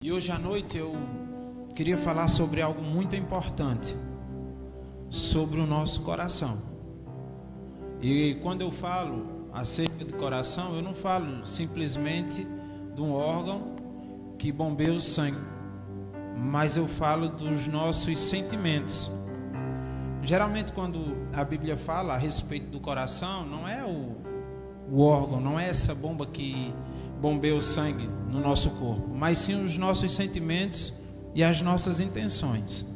E hoje à noite eu queria falar sobre algo muito importante, sobre o nosso coração. E quando eu falo acerca do coração, eu não falo simplesmente de um órgão que bombeia o sangue, mas eu falo dos nossos sentimentos. Geralmente quando a Bíblia fala a respeito do coração, não é o órgão, não é essa bomba que bombeia o sangue no nosso corpo, mas sim os nossos sentimentos e as nossas intenções.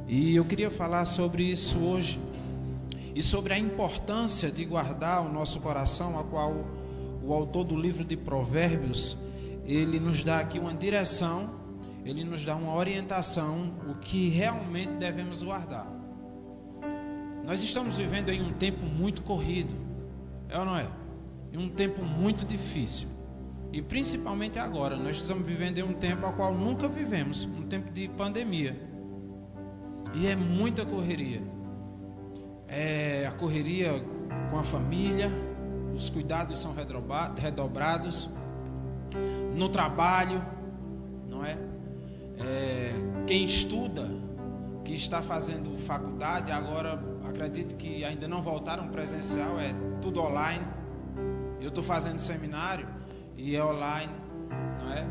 E eu queria falar sobre isso hoje, e sobre a importância de guardar o nosso coração, a qual o autor do livro de Provérbios, ele nos dá aqui uma direção, ele nos dá uma orientação, o que realmente devemos guardar. Nós estamos vivendo em um tempo muito corrido, é ou não é? Em um tempo muito difícil. E principalmente agora, nós estamos vivendo em um tempo ao qual nunca vivemos, um tempo de pandemia. E é muita correria. É a correria com a família, os cuidados são redobrados, no trabalho, não é? Quem estuda, que está fazendo faculdade, agora acredito que ainda não voltaram presencial, é tudo online. Eu estou fazendo seminário e é online, não é?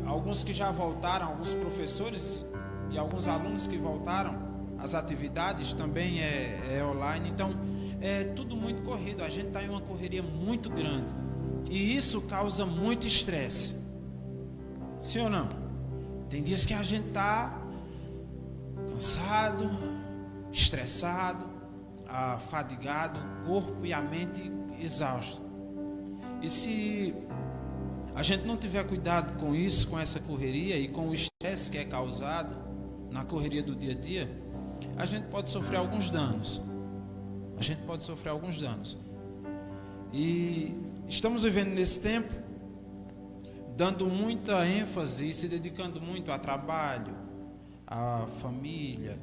Alguns que já voltaram, alguns professores e alguns alunos que voltaram, as atividades também é online. Então é tudo muito corrido, a gente está em uma correria muito grande e isso causa muito estresse, sim ou não? Tem dias que a gente está cansado, estressado, fadigado, o corpo e a mente exausto. E se a gente não tiver cuidado com isso, com essa correria e com o estresse que é causado na correria do dia a dia, a gente pode sofrer alguns danos. E estamos vivendo nesse tempo, dando muita ênfase e se dedicando muito a trabalho, a família.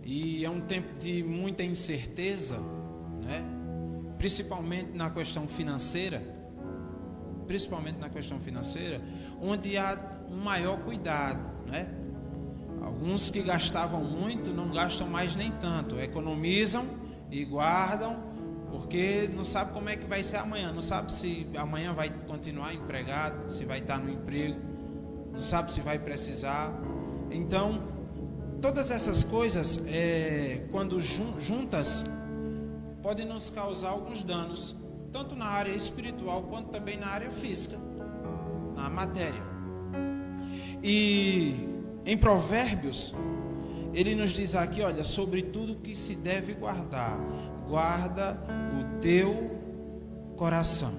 E é um tempo de muita incerteza, né? Principalmente na questão financeira, onde há um maior cuidado, né? Alguns que gastavam muito não gastam mais nem tanto, economizam e guardam, porque não sabe como é que vai ser amanhã, não sabe se amanhã vai continuar empregado, se vai estar no emprego, não sabe se vai precisar. Então, todas essas coisas, quando juntas, podem nos causar alguns danos, tanto na área espiritual quanto também na área física, na matéria. E em Provérbios, ele nos diz aqui, olha, sobre tudo que se deve guardar, guarda o teu coração.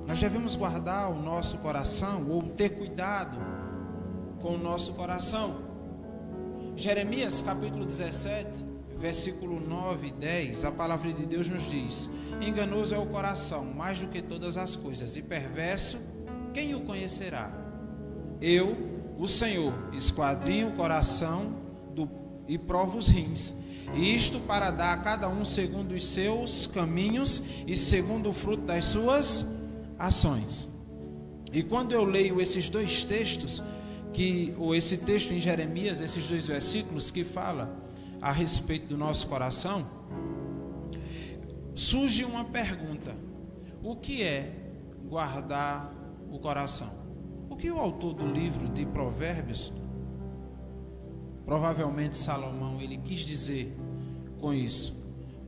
Nós devemos guardar o nosso coração, ou ter cuidado com o nosso coração. Jeremias capítulo 17, versículo 9 e 10, a palavra de Deus nos diz: enganoso é o coração, mais do que todas as coisas, e perverso, quem o conhecerá? Eu, o Senhor, esquadrinho o coração e provo os rins, e isto para dar a cada um segundo os seus caminhos e segundo o fruto das suas ações. E quando eu leio esses dois textos, ou esse texto em Jeremias, esses dois versículos que fala a respeito do nosso coração, surge uma pergunta: o que é guardar o coração? O que o autor do livro de Provérbios, provavelmente Salomão, ele quis dizer com isso?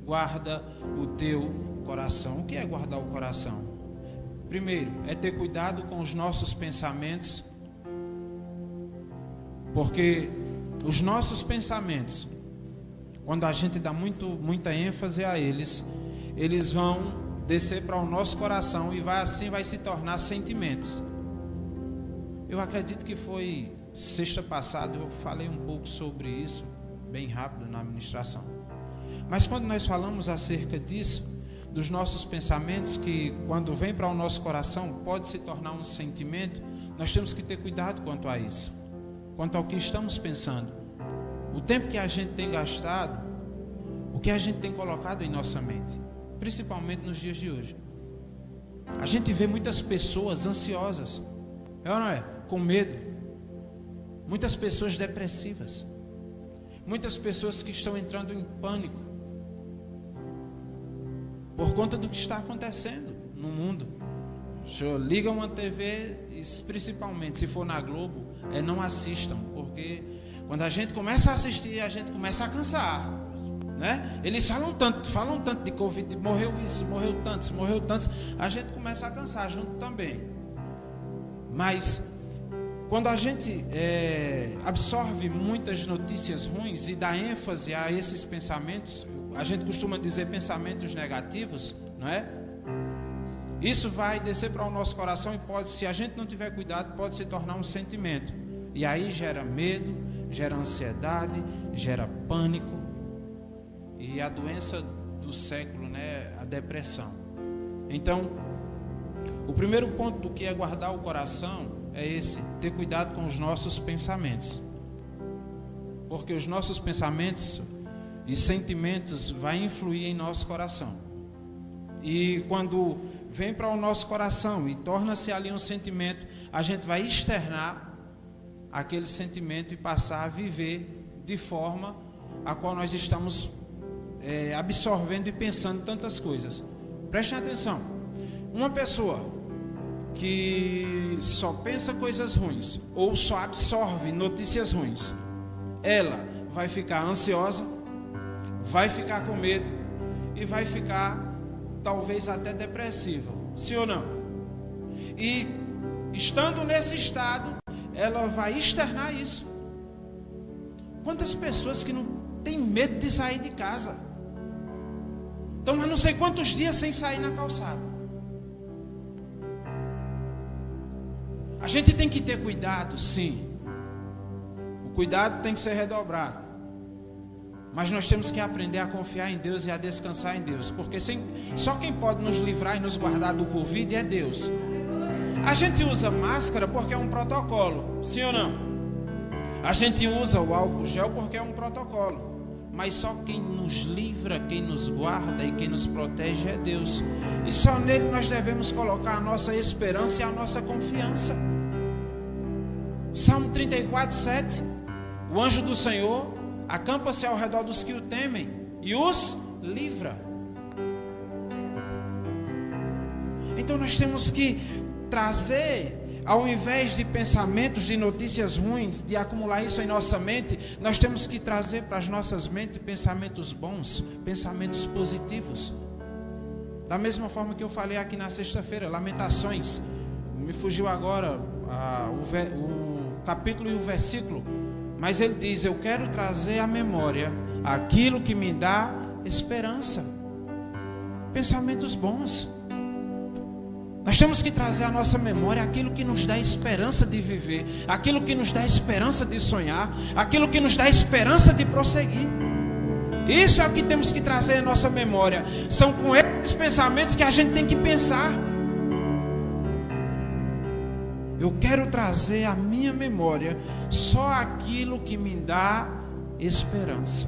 Guarda o teu coração. O que é guardar o coração? Primeiro, é ter cuidado com os nossos pensamentos, porque os nossos pensamentos, quando a gente dá muita ênfase a eles vão descer para o nosso coração e assim vai se tornar sentimentos. Eu acredito que foi sexta passada, eu falei um pouco sobre isso, bem rápido na ministração. Mas quando nós falamos acerca disso, dos nossos pensamentos, que quando vem para o nosso coração pode se tornar um sentimento, nós temos que ter cuidado quanto a isso, quanto ao que estamos pensando, o tempo que a gente tem gastado, o que a gente tem colocado em nossa mente, principalmente nos dias de hoje. A gente vê muitas pessoas ansiosas, é ou não é? com medo, muitas pessoas depressivas, muitas pessoas que estão entrando em pânico por conta do que está acontecendo no mundo. Liga uma TV, e principalmente se for na Globo, não assistam, porque quando a gente começa a assistir, a gente começa a cansar, né? Eles falam tanto de Covid, morreu isso, morreu tantos, a gente começa a cansar junto também. Mas quando a gente absorve muitas notícias ruins e dá ênfase a esses pensamentos, a gente costuma dizer pensamentos negativos, não é? Isso vai descer para o nosso coração e pode, se a gente não tiver cuidado, pode se tornar um sentimento. E aí gera medo, gera ansiedade, gera pânico. E a doença do século, né, a depressão. Então, o primeiro ponto do que é guardar o coração é esse: ter cuidado com os nossos pensamentos. Porque os nossos pensamentos e sentimentos vão influir em nosso coração. E quando vem para o nosso coração e torna-se ali um sentimento, a gente vai externar aquele sentimento e passar a viver de forma a qual nós estamos absorvendo e pensando tantas coisas. Prestem atenção, uma pessoa que só pensa coisas ruins ou só absorve notícias ruins, ela vai ficar ansiosa, vai ficar com medo e vai ficar talvez até depressiva, sim ou não? E estando nesse estado, ela vai externar isso. Quantas pessoas que não têm medo de sair de casa, estão há não sei quantos dias sem sair na calçada. A gente tem que ter cuidado, sim. O cuidado tem que ser redobrado. Mas nós temos que aprender a confiar em Deus e a descansar em Deus. Porque só quem pode nos livrar e nos guardar do Covid é Deus. A gente usa máscara porque é um protocolo, sim ou não? A gente usa o álcool gel porque é um protocolo. Mas só quem nos livra, quem nos guarda e quem nos protege é Deus. E só nele nós devemos colocar a nossa esperança e a nossa confiança. Salmo 34:7. O anjo do Senhor acampa-se ao redor dos que o temem e os livra. Então nós temos que trazer, ao invés de pensamentos, de notícias ruins, de acumular isso em nossa mente, nós temos que trazer para as nossas mentes pensamentos bons, pensamentos positivos. Da mesma forma que eu falei aqui na sexta-feira, Lamentações, me fugiu agora o capítulo e o versículo, mas ele diz: eu quero trazer à memória aquilo que me dá esperança. Pensamentos bons. Nós temos que trazer à nossa memória aquilo que nos dá esperança de viver, aquilo que nos dá esperança de sonhar, aquilo que nos dá esperança de prosseguir. Isso é o que temos que trazer à nossa memória. São com esses pensamentos que a gente tem que pensar. Eu quero trazer à minha memória só aquilo que me dá esperança.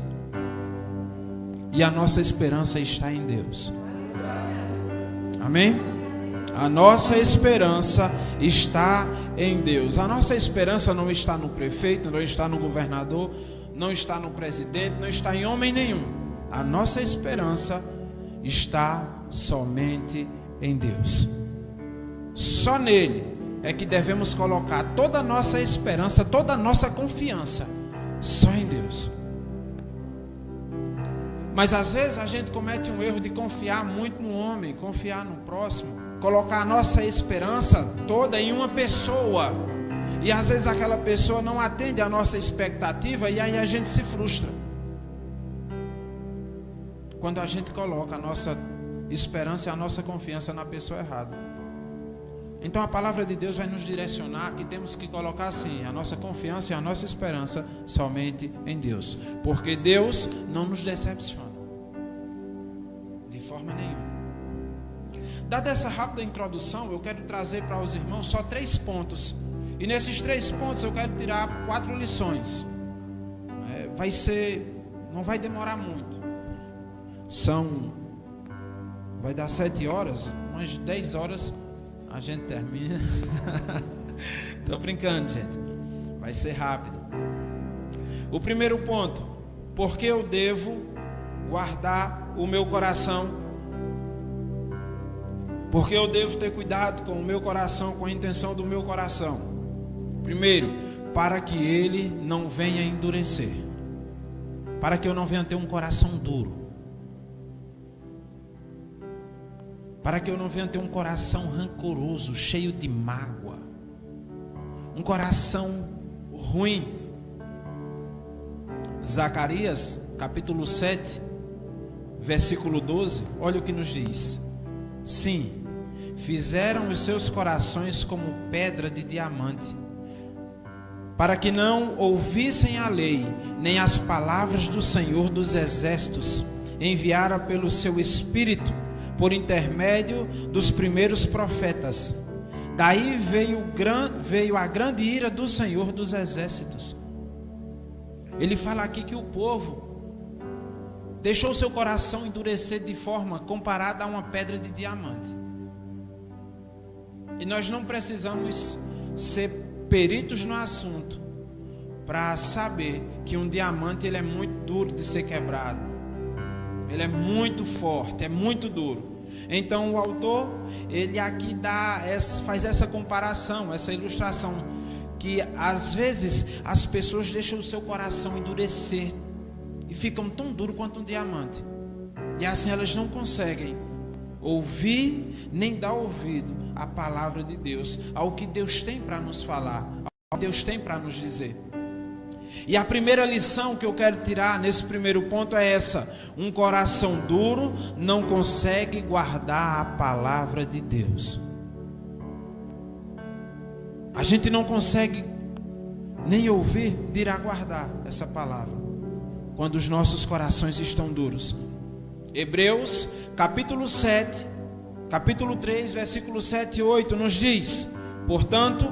E a nossa esperança está em Deus. Amém? A nossa esperança está em Deus. A nossa esperança não está no prefeito, não está no governador, não está no presidente, não está em homem nenhum. A nossa esperança está somente em Deus. Só nele é que devemos colocar toda a nossa esperança, toda a nossa confiança, só em Deus. Mas às vezes a gente comete um erro de confiar muito no homem, confiar no próximo, colocar a nossa esperança toda em uma pessoa. E às vezes aquela pessoa não atende a nossa expectativa e aí a gente se frustra. Quando a gente coloca a nossa esperança e a nossa confiança na pessoa errada. Então a palavra de Deus vai nos direcionar que temos que colocar assim a nossa confiança e a nossa esperança somente em Deus. Porque Deus não nos decepciona de forma nenhuma. Dada essa rápida introdução, eu quero trazer para os irmãos só 3 pontos. E nesses 3 pontos eu quero tirar 4 lições. Não vai demorar muito. Vai dar 7 horas, umas 10 horas a gente termina. Estou brincando, gente. Vai ser rápido. O primeiro ponto: por que eu devo guardar o meu coração? Porque eu devo ter cuidado com o meu coração, com a intenção do meu coração. Primeiro, para que ele não venha endurecer, para que eu não venha ter um coração duro, para que eu não venha ter um coração rancoroso, cheio de mágoa, um coração ruim. Zacarias capítulo 7 versículo 12, olha o que nos diz: sim, fizeram os seus corações como pedra de diamante, para que não ouvissem a lei, nem as palavras do Senhor dos exércitos, enviara pelo seu Espírito, por intermédio dos primeiros profetas. Daí veio a grande ira do Senhor dos exércitos. Ele fala aqui que o povo deixou seu coração endurecer de forma comparada a uma pedra de diamante. E nós não precisamos ser peritos no assunto para saber que um diamante ele é muito duro de ser quebrado. Ele é muito forte, é muito duro. Então o autor, ele aqui faz essa comparação, essa ilustração, que às vezes as pessoas deixam o seu coração endurecer e ficam tão duro quanto um diamante, e assim elas não conseguem ouvir nem dar ouvido à palavra de Deus, ao que Deus tem para nos falar, ao que Deus tem para nos dizer. E a primeira lição que eu quero tirar nesse primeiro ponto é essa: um coração duro não consegue guardar a palavra de Deus. A gente não consegue nem ouvir, dirá guardar essa palavra, quando os nossos corações estão duros. Hebreus capítulo 7, capítulo 3, versículo 7 e 8 nos diz: portanto,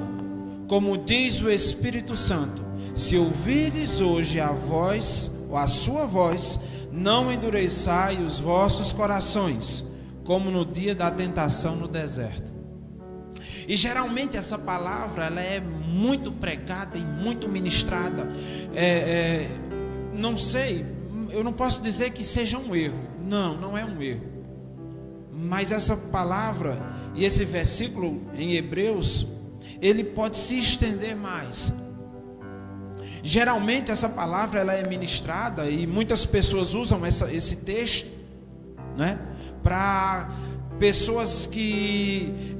como diz o Espírito Santo, se ouvires hoje a voz, ou a sua voz, não endureçai os vossos corações, como no dia da tentação no deserto. E geralmente essa palavra ela é muito pregada e muito ministrada. Não sei, eu não posso dizer que seja um erro. Não é um erro. Mas essa palavra e esse versículo em Hebreus, ele pode se estender mais. Geralmente essa palavra ela é ministrada e muitas pessoas usam esse texto, né, para pessoas que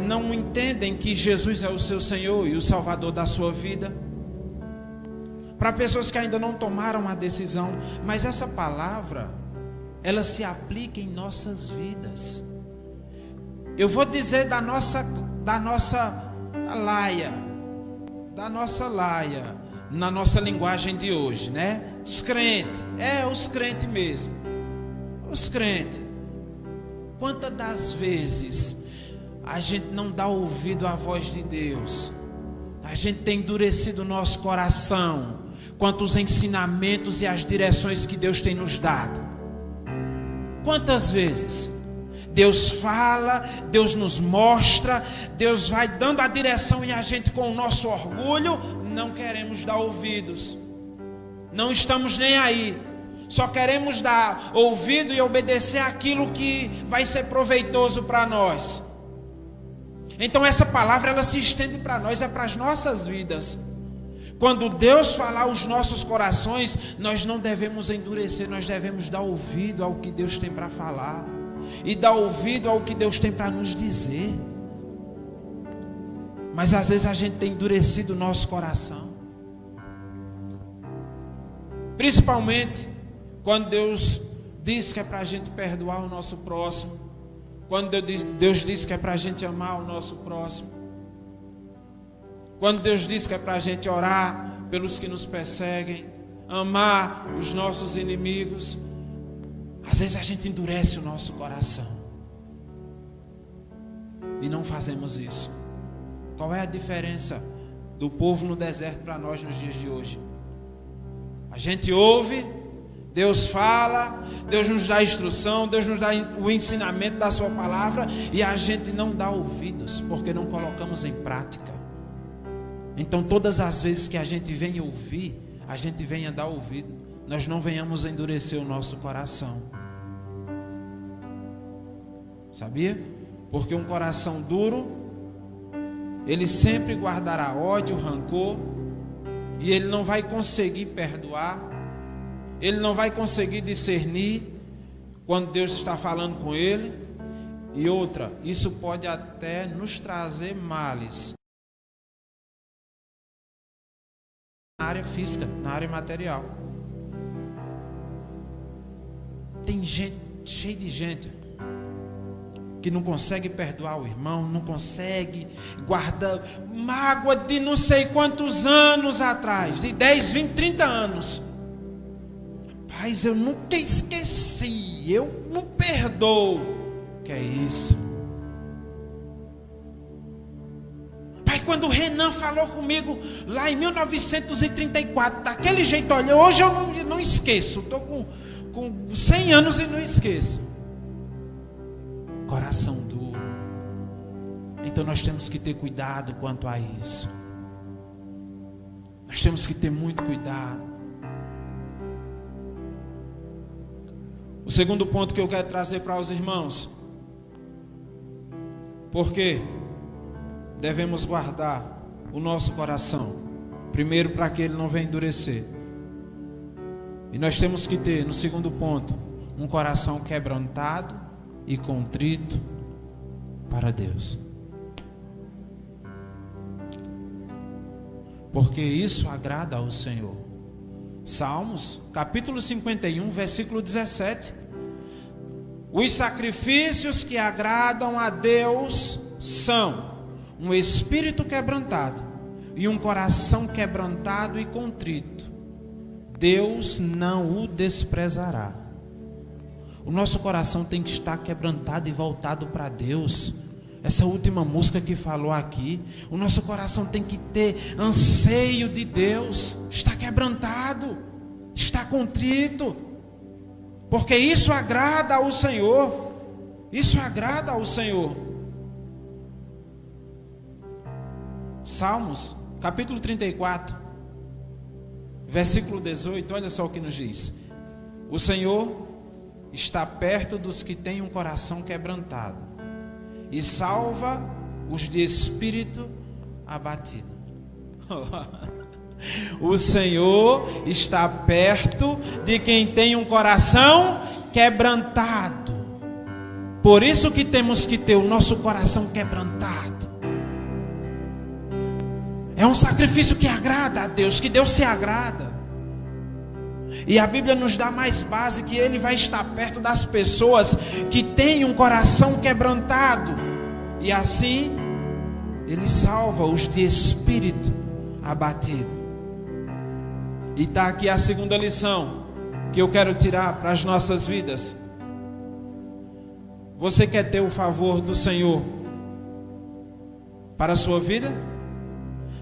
não entendem que Jesus é o seu Senhor e o Salvador da sua vida, para pessoas que ainda não tomaram a decisão. Mas essa palavra ela se aplica em nossas vidas. Eu vou dizer da nossa laia, na nossa linguagem de hoje, né? Os crentes, os crentes mesmo, os crentes. Quantas das vezes a gente não dá ouvido à voz de Deus? A gente tem endurecido o nosso coração quanto aos ensinamentos e as direções que Deus tem nos dado. Quantas vezes Deus fala, Deus nos mostra, Deus vai dando a direção e a gente, com o nosso orgulho, não queremos dar ouvidos, não estamos nem aí, só queremos dar ouvido e obedecer aquilo que vai ser proveitoso para nós. Então essa palavra ela se estende para nós, é para as nossas vidas. Quando Deus falar aos nossos corações, nós não devemos endurecer, nós devemos dar ouvido ao que Deus tem para falar e dar ouvido ao que Deus tem para nos dizer. Mas às vezes a gente tem endurecido o nosso coração, principalmente quando Deus diz que é para a gente perdoar o nosso próximo, quando Deus diz que é para a gente amar o nosso próximo, quando Deus diz que é para a gente orar pelos que nos perseguem, amar os nossos inimigos. Às vezes a gente endurece o nosso coração e não fazemos isso. Qual é a diferença do povo no deserto para nós nos dias de hoje? A gente ouve, Deus fala, Deus nos dá instrução, Deus nos dá o ensinamento da sua palavra, e a gente não dá ouvidos, porque não colocamos em prática. Então, todas as vezes que a gente vem ouvir, a gente venha dar ouvido, nós não venhamos endurecer o nosso coração. Sabia? Porque um coração duro, ele sempre guardará ódio, rancor, e ele não vai conseguir perdoar, ele não vai conseguir discernir quando Deus está falando com ele. E outra, isso pode até nos trazer males na área física, na área material. Tem gente, cheio de gente que não consegue perdoar o irmão, não consegue guardar mágoa de não sei quantos anos atrás, de 10, 20, 30 anos. Rapaz, eu nunca esqueci, eu não perdoo. Que é isso? Pai, quando o Renan falou comigo lá em 1934, daquele jeito, olha, hoje eu não esqueço, estou com 100 anos e não esqueço. Coração duro. Então nós temos que ter cuidado quanto a isso. Nós temos que ter muito cuidado. O segundo ponto que eu quero trazer para os irmãos: porque devemos guardar o nosso coração, primeiro, para que ele não venha endurecer. E nós temos que ter, no segundo ponto, um coração quebrantado e contrito para Deus, porque isso agrada ao Senhor. Salmos capítulo 51, versículo 17: os sacrifícios que agradam a Deus são um espírito quebrantado e um coração quebrantado e contrito. Deus não o desprezará. O nosso coração tem que estar quebrantado e voltado para Deus. Essa última música que falou aqui, o nosso coração tem que ter anseio de Deus, está quebrantado, está contrito, porque isso agrada ao Senhor. Isso agrada ao Senhor. Salmos capítulo 34, versículo 18, olha só o que nos diz: o Senhor está perto dos que têm um coração quebrantado e salva os de espírito abatido. O Senhor está perto de quem tem um coração quebrantado. Por isso que temos que ter o nosso coração quebrantado. É um sacrifício que agrada a Deus, que Deus se agrada. E a Bíblia nos dá mais base, que Ele vai estar perto das pessoas que têm um coração quebrantado. E assim, Ele salva os de espírito abatido. E está aqui a segunda lição que eu quero tirar para as nossas vidas. Você quer ter o favor do Senhor para a sua vida?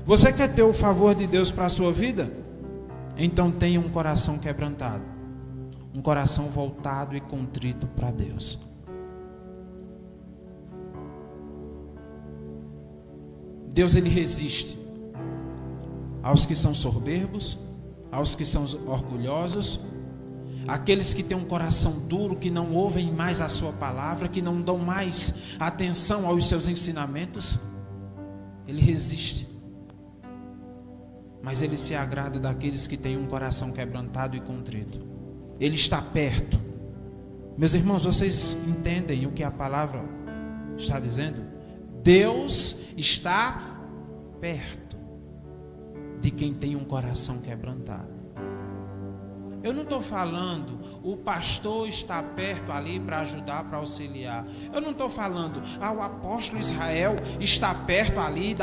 Você quer ter o favor de Deus para a sua vida? Então tenha um coração quebrantado, um coração voltado e contrito para Deus. Deus, Ele resiste aos que são soberbos, aos que são orgulhosos, aqueles que têm um coração duro, que não ouvem mais a sua palavra, que não dão mais atenção aos seus ensinamentos. Ele resiste. Mas Ele se agrada daqueles que têm um coração quebrantado e contrito. Ele está perto. Meus irmãos, vocês entendem o que a palavra está dizendo? Deus está perto de quem tem um coração quebrantado. Eu não estou falando, o pastor está perto ali para ajudar, para auxiliar. Eu não estou falando, o apóstolo Israel está perto ali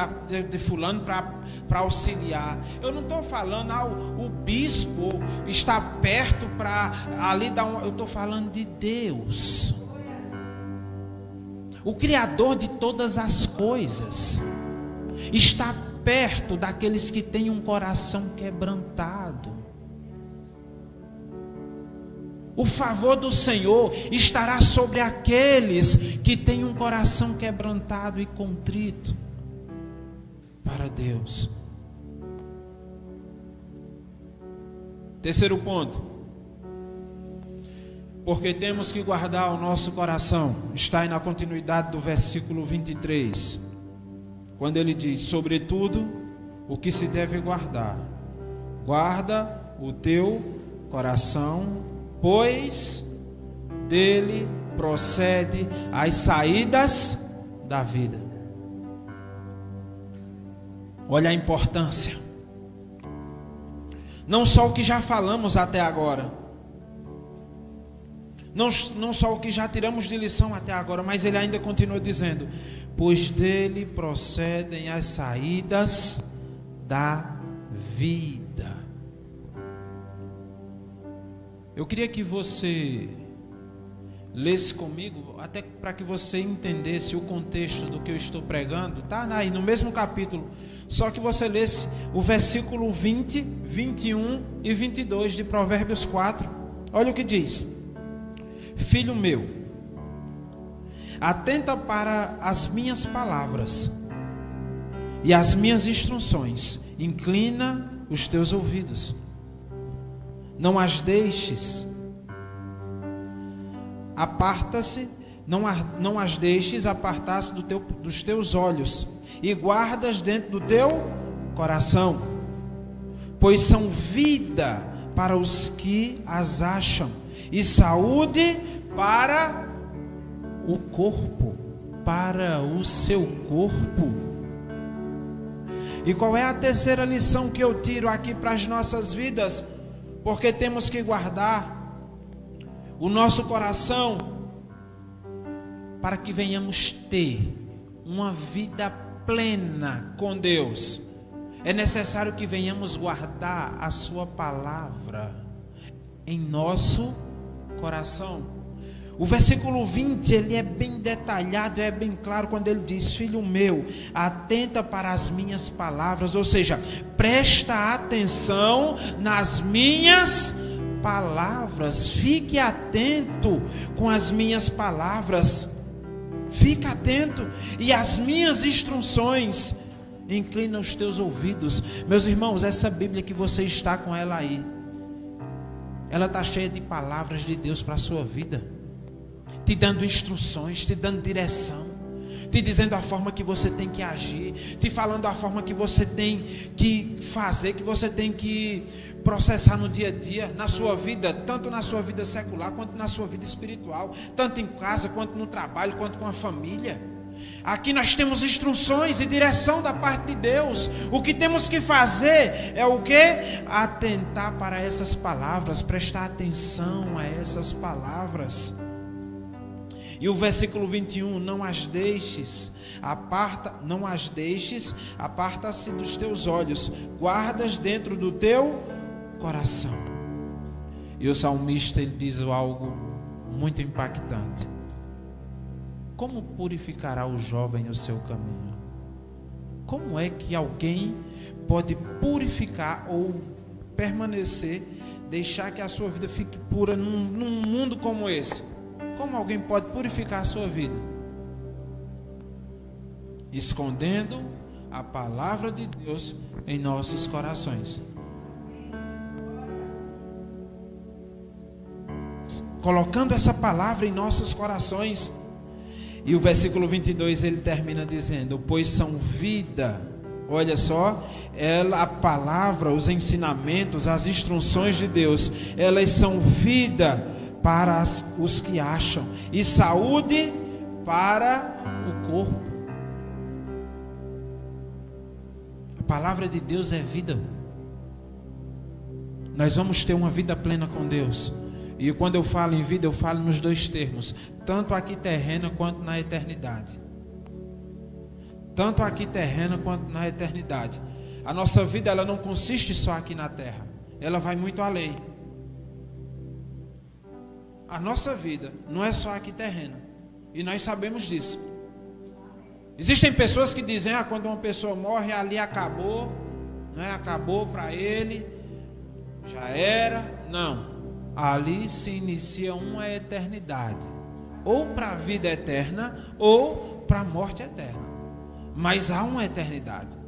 de fulano para auxiliar. Eu não estou falando, o bispo está perto para ali dar um. Eu estou falando de Deus, o Criador de todas as coisas, está perto daqueles que têm um coração quebrantado. O favor do Senhor estará sobre aqueles que têm um coração quebrantado e contrito para Deus. Terceiro ponto. Porque temos que guardar o nosso coração. Está aí na continuidade do versículo 23. Quando ele diz, sobretudo, o que se deve guardar. Guarda o teu coração, pois dele procede as saídas da vida. Olha a importância. Não só o que já falamos até agora, não só o que já tiramos de lição até agora, mas ele ainda continua dizendo, pois dele procedem as saídas da vida. Eu queria que você lesse comigo, até para que você entendesse o contexto do que eu estou pregando. Está aí no mesmo capítulo, só que você lesse o versículo 20, 21 e 22 de Provérbios 4. Olha o que diz: filho meu, atenta para as minhas palavras e as minhas instruções, inclina os teus ouvidos, não as deixes, não as deixes apartar-se dos teus olhos, e guardas dentro do teu coração, pois são vida para os que as acham, e saúde para o corpo, para o seu corpo. E qual é a terceira lição que eu tiro aqui para as nossas vidas? Porque temos que guardar o nosso coração para que venhamos ter uma vida plena com Deus. É necessário que venhamos guardar a sua palavra em nosso coração. O versículo 20, ele é bem detalhado, é bem claro quando ele diz: filho meu, atenta para as minhas palavras, ou seja, presta atenção nas minhas palavras, fique atento com as minhas palavras, fica atento, e as minhas instruções, inclina os teus ouvidos. Meus irmãos, essa Bíblia que você está com ela aí, ela está cheia de palavras de Deus para a sua vida, te dando instruções, te dando direção, te dizendo a forma que você tem que agir, te falando a forma que você tem que fazer, que você tem que processar no dia a dia, na sua vida, tanto na sua vida secular, quanto na sua vida espiritual, tanto em casa, quanto no trabalho, quanto com a família. Aqui nós temos instruções e direção da parte de Deus. O que temos que fazer é o quê? Atentar para essas palavras, prestar atenção a essas palavras. E o versículo 21, não as deixes, aparta-se dos teus olhos, guardas dentro do teu coração. E o salmista, ele diz algo muito impactante: como purificará o jovem o seu caminho? Como é que alguém pode purificar ou permanecer, deixar que a sua vida fique pura num mundo como esse? Como alguém pode purificar a sua vida? Escondendo a palavra de Deus em nossos corações, colocando essa palavra em nossos corações. E o versículo 22 ele termina dizendo: pois são vida. Olha só, a palavra, os ensinamentos, as instruções de Deus, elas são vida para os que acham, e saúde para o corpo. A palavra de Deus é vida. Nós vamos ter uma vida plena com Deus. E quando eu falo em vida, eu falo nos dois termos, tanto aqui terrena quanto na eternidade. Tanto aqui terrena quanto na eternidade. A nossa vida, ela não consiste só aqui na terra, ela vai muito além. A nossa vida não é só aqui terrena, e nós sabemos disso. Existem pessoas que dizem: quando uma pessoa morre, ali acabou, não é? Acabou para ele, já era. Não, ali se inicia uma eternidade, ou para a vida eterna, ou para a morte eterna. Mas há uma eternidade.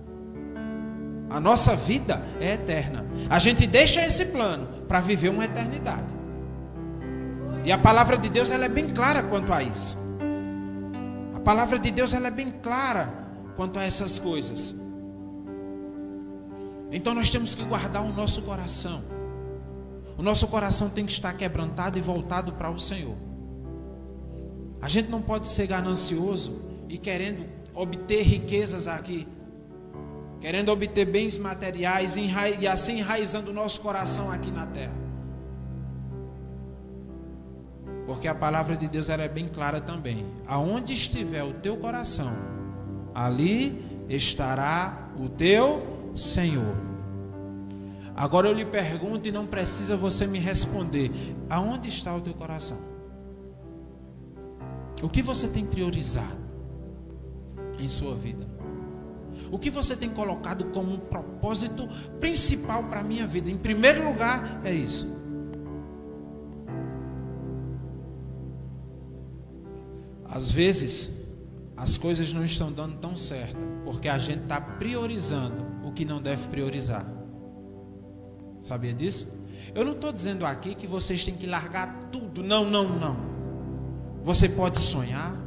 A nossa vida é eterna. A gente deixa esse plano para viver uma eternidade. E a palavra de Deus, ela é bem clara quanto a isso. A palavra de Deus, ela é bem clara quanto a essas coisas. Então nós temos que guardar o nosso coração. O nosso coração tem que estar quebrantado e voltado para o Senhor. A gente não pode ser ganancioso e querendo obter riquezas aqui, querendo obter bens materiais e assim enraizando o nosso coração aqui na terra. Porque a palavra de Deus, ela é bem clara também. Aonde estiver o teu coração, ali estará o teu Senhor. Agora eu lhe pergunto, e não precisa você me responder: aonde está o teu coração? O que você tem priorizado em sua vida? O que você tem colocado como um propósito principal para a minha vida? Em primeiro lugar, é isso. Às vezes, as coisas não estão dando tão certo, porque a gente está priorizando o que não deve priorizar. Sabia disso? Eu não estou dizendo aqui que vocês têm que largar tudo. Não, não, não. Você pode sonhar.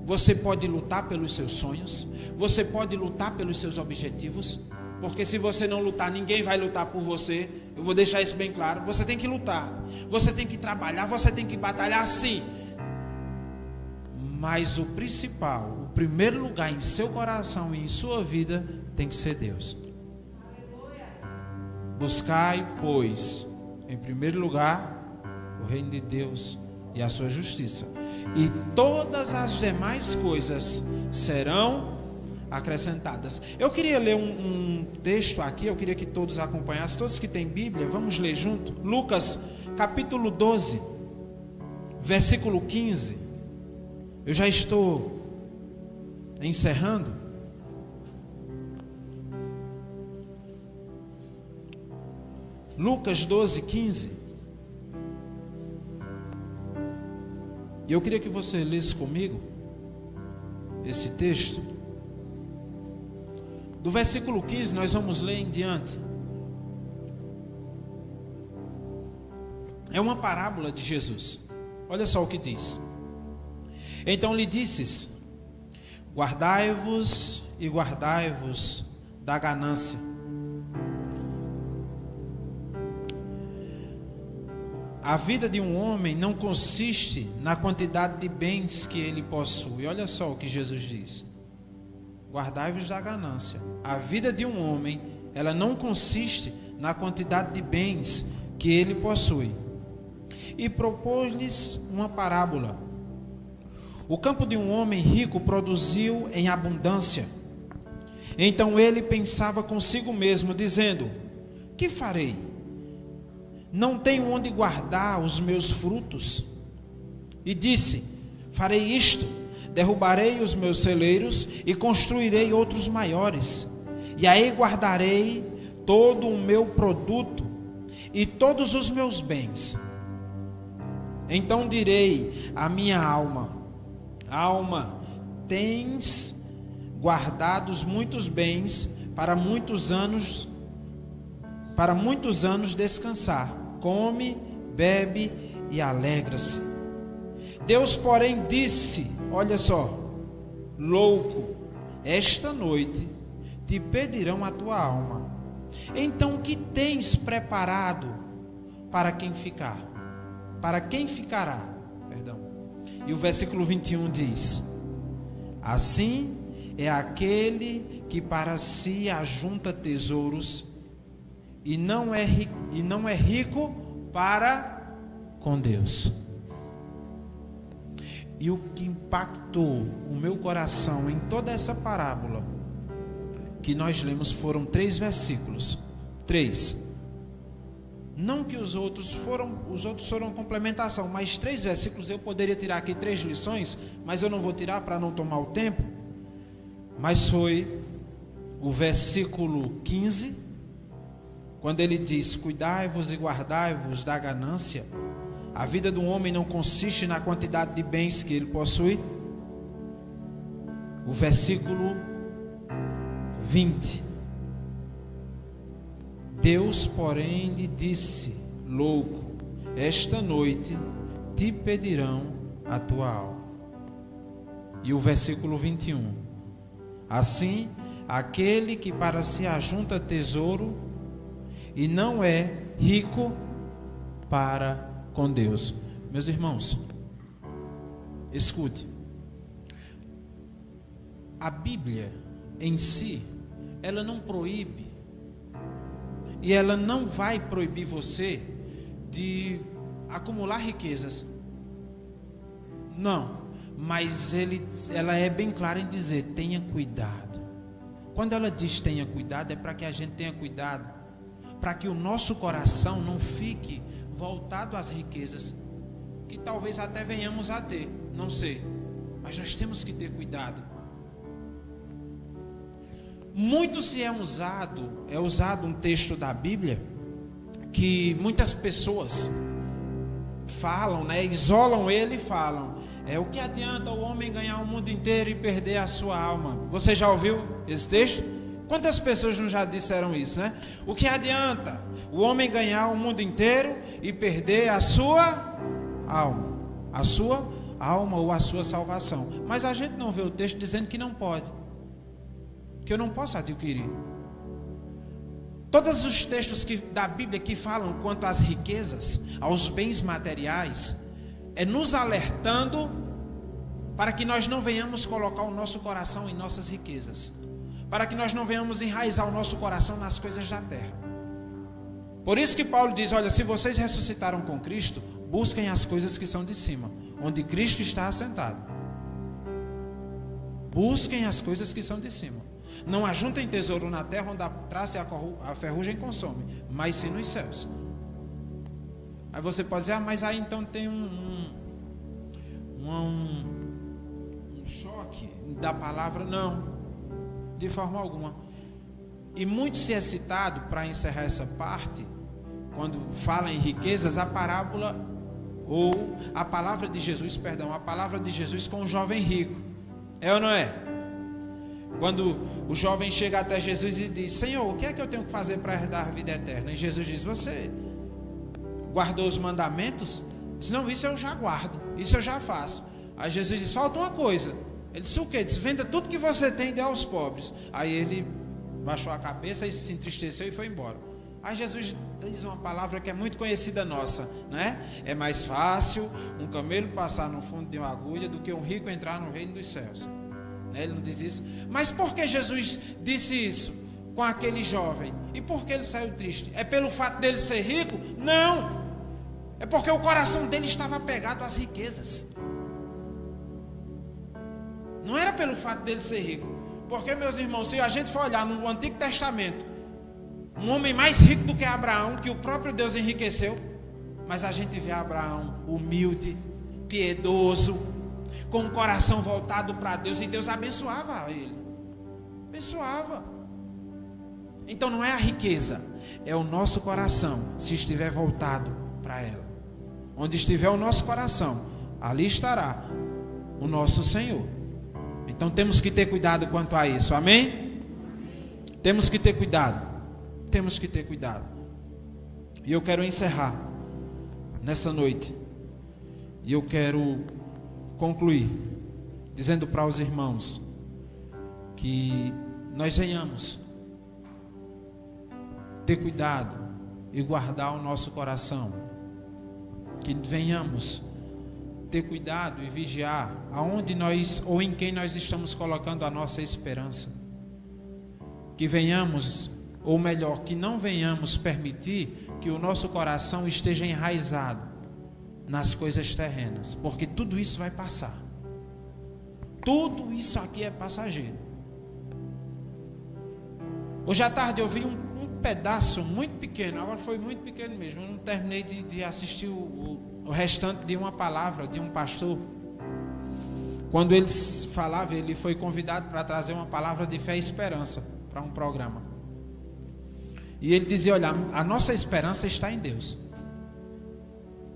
Você pode lutar pelos seus sonhos. Você pode lutar pelos seus objetivos. Porque se você não lutar, ninguém vai lutar por você. Eu vou deixar isso bem claro. Você tem que lutar. Você tem que trabalhar. Você tem que batalhar, sim. Mas o principal, o primeiro lugar em seu coração e em sua vida tem que ser Deus. Buscai, pois, em primeiro lugar, o reino de Deus e a sua justiça, e todas as demais coisas serão acrescentadas. Eu queria ler um texto aqui, eu queria que todos acompanhassem, todos que têm Bíblia, vamos ler junto. Lucas, capítulo 12, versículo 15. Eu já estou encerrando. Lucas 12, 15. E eu queria que você lesse comigo esse texto. Do versículo 15 nós vamos ler em diante. É uma parábola de Jesus. Olha só o que diz. Então lhe disses: guardai-vos e guardai-vos da ganância. A vida de um homem não consiste na quantidade de bens que ele possui. Olha só o que Jesus diz. Guardai-vos da ganância. A vida de um homem, ela não consiste na quantidade de bens que ele possui. E propôs-lhes uma parábola. O campo de um homem rico produziu em abundância. Então ele pensava consigo mesmo, dizendo: que farei? Não tenho onde guardar os meus frutos. E disse: farei isto, derrubarei os meus celeiros e construirei outros maiores. E aí guardarei todo o meu produto e todos os meus bens. Então direi à minha alma: alma, tens guardados muitos bens para muitos anos descansar. Come, bebe e alegra-se. Deus, porém, disse: olha só, louco, esta noite te pedirão a tua alma. Então o que tens preparado para quem ficar? Para quem ficará? Perdão. E o versículo 21 diz: assim é aquele que para si ajunta tesouros e não é rico para com Deus. E o que impactou o meu coração em toda essa parábola que nós lemos foram 3 versículos. 3. Não que os outros foram complementação, mas 3 versículos. Eu poderia tirar aqui 3 lições, mas eu não vou tirar para não tomar o tempo. Mas foi o versículo 15, quando ele diz: cuidai-vos e guardai-vos da ganância. A vida do homem não consiste na quantidade de bens que ele possui. O versículo 20: Deus, porém, lhe disse: louco, esta noite te pedirão a tua alma. E o versículo 21. Assim, aquele que para si ajunta tesouro e não é rico para com Deus. Meus irmãos, escute. A Bíblia em si, ela não proíbe, e ela não vai proibir você de acumular riquezas. Não, mas ela é bem clara em dizer: tenha cuidado. Quando ela diz tenha cuidado, é para que a gente tenha cuidado, para que o nosso coração não fique voltado às riquezas, que talvez até venhamos a ter, não sei, mas nós temos que ter cuidado. Muito se é usado um texto da Bíblia que muitas pessoas falam, isolam ele e falam: o que adianta o homem ganhar o mundo inteiro e perder a sua alma? Você já ouviu esse texto? Quantas pessoas não já disseram isso, né? O que adianta o homem ganhar o mundo inteiro e perder a sua alma? A sua alma ou a sua salvação. Mas a gente não vê o texto dizendo que não pode, que eu não posso adquirir. Todos os textos da Bíblia que falam quanto às riquezas, aos bens materiais, é nos alertando para que nós não venhamos colocar o nosso coração em nossas riquezas, para que nós não venhamos enraizar o nosso coração nas coisas da terra. Por isso que Paulo diz: olha, se vocês ressuscitaram com Cristo, busquem as coisas que são de cima, onde Cristo está assentado. Busquem as coisas que são de cima. Não ajuntem tesouro na terra, onde a traça e a ferrugem consome, mas sim nos céus. Aí você pode dizer: mas aí então tem um choque da palavra. Não, de forma alguma. E muito se é citado, para encerrar essa parte, quando fala em riquezas, a parábola, ou a palavra de Jesus, a palavra de Jesus com o jovem rico. É ou não é? Quando o jovem chega até Jesus e diz: Senhor, o que é que eu tenho que fazer para herdar a vida eterna? E Jesus diz: você guardou os mandamentos? Ele diz: não, isso eu já guardo, isso eu já faço. Aí Jesus diz: falta uma coisa. Ele disse: o quê? Ele disse: venda tudo que você tem e dê aos pobres. Aí ele baixou a cabeça e se entristeceu e foi embora. Aí Jesus diz uma palavra que é muito conhecida nossa, né? É mais fácil um camelo passar no fundo de uma agulha do que um rico entrar no reino dos céus. Ele não diz isso. Mas por que Jesus disse isso com aquele jovem? E por que ele saiu triste? É pelo fato dele ser rico? Não. É porque o coração dele estava apegado às riquezas. Não era pelo fato dele ser rico. Porque, meus irmãos, se a gente for olhar no Antigo Testamento, um homem mais rico do que Abraão, que o próprio Deus enriqueceu, mas a gente vê Abraão humilde, piedoso, com o coração voltado para Deus, e Deus abençoava ele. Abençoava. Então não é a riqueza, é o nosso coração, se estiver voltado para ela. Onde estiver o nosso coração, ali estará o nosso Senhor. Então temos que ter cuidado quanto a isso, amém? Temos que ter cuidado. Temos que ter cuidado. E eu quero encerrar nessa noite. E eu quero concluir dizendo para os irmãos que nós venhamos ter cuidado e guardar o nosso coração, que venhamos ter cuidado e vigiar aonde nós ou em quem nós estamos colocando a nossa esperança, que venhamos, ou melhor, que não venhamos permitir que o nosso coração esteja enraizado nas coisas terrenas, porque tudo isso vai passar. Tudo isso aqui é passageiro. Hoje à tarde eu vi um pedaço muito pequeno, agora foi muito pequeno mesmo, eu não terminei de assistir o restante de uma palavra de um pastor. Quando ele falava, ele foi convidado para trazer uma palavra de fé e esperança para um programa. E ele dizia: olha, a nossa esperança está em Deus.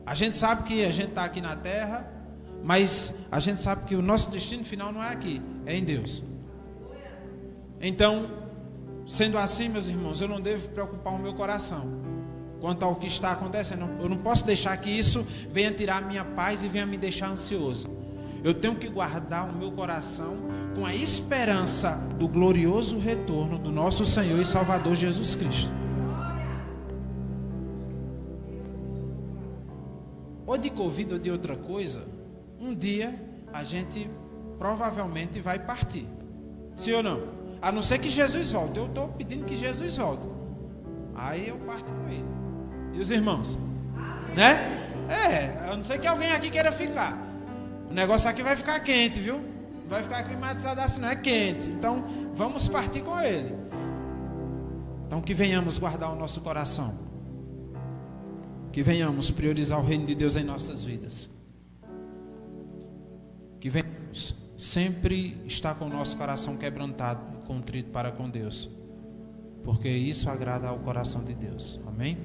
A gente sabe que a gente está aqui na terra, mas a gente sabe que o nosso destino final não é aqui, é em Deus. Então, Sendo assim, meus irmãos, eu não devo preocupar o meu coração quanto ao que está acontecendo. Eu não posso deixar que isso venha tirar a minha paz e venha me deixar ansioso. Eu tenho que guardar o meu coração com a esperança do glorioso retorno do nosso Senhor e Salvador Jesus Cristo. Ou de Covid ou de outra coisa, um dia a gente provavelmente vai partir. Sim ou não? A não ser que Jesus volte. Eu estou pedindo que Jesus volte. Aí eu parto com ele. E os irmãos? Né? A não ser que alguém aqui queira ficar. O negócio aqui vai ficar quente, viu? Não vai ficar climatizado assim, não é quente. Então, vamos partir com ele. Então, que venhamos guardar o nosso coração. Que venhamos priorizar o reino de Deus em nossas vidas. Que venhamos sempre estar com o nosso coração quebrantado e contrito para com Deus. Porque isso agrada ao coração de Deus. Amém?